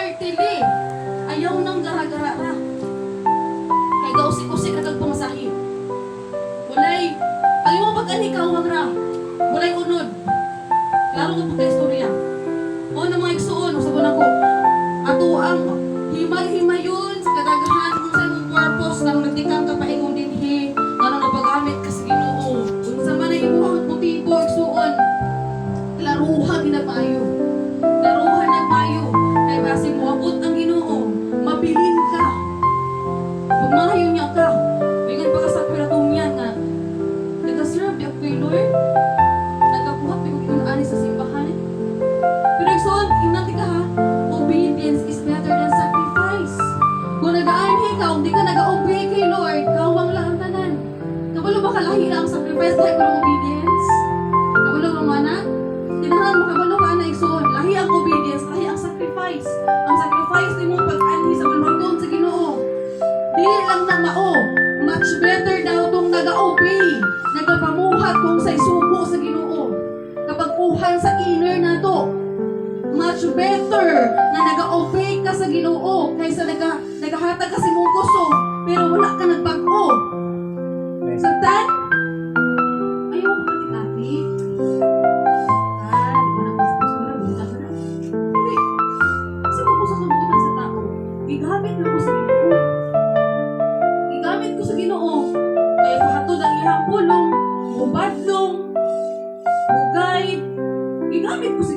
Martili. Ayaw nang gara-gara ra. Kay gausik-usik na kagpamasahin. Walay, ayaw mo pag-anikawang ra. Walay unod. Klaro nga pagka-istorya. O na mga igsuon, sa buwan ko, ato ang himay-himayon sa kadaghan kung sa imong purpose na nagdikang kapaingon dinhi, nga nang napagamit ka sa Ginoo. Kung sa man ay imong motibo igsuon, klaruhan ginagmayo. Klaruhan nagmayo. Kay base mo abot ang Ginoo, mabilin ka. Pagmahayon niya ka. Ingon pa ka sa piratong yan nga, nag-serve yung kay Lord, nagkapuhat yung ani sa simbahan. Pero igsoon, inati ka ha, obedience is better than sacrifice. Kung nag-aanhi ka, kung di ka nag-obey kay Lord, kawang lang ang tanan. Kabalo ba kalahi lang ang sacrifice dahil ko ng obedience? Kabalo ba mga anak? Tinahan mo, kabalo ka na igsoon. Lahi ang obedience, lahi ang sacrifice. Ang sacrifice ni mo pag-anhi sa balwantong sa Ginoo. Dili lang na mao, much better daw itong nag-obey, nagpapamuhat kung sa isubo sa Ginoo. Kapag puhan sa inner na to, much better na nag-obey ka sa Ginoo kaysa naghahatag ka sa imong gusto pero wala ka nagbago. Sabtan? Ayaw ko katik-atik. Di ba na gusto na buta ka na? Hindi. Kasi kung gusto sa buta sa tao, igamit na ko sa Ginoo. Igamit ko sa Ginoo. Kaya pahatod ang ihang pulong, mubadlong, mugayt. Igamit ko sa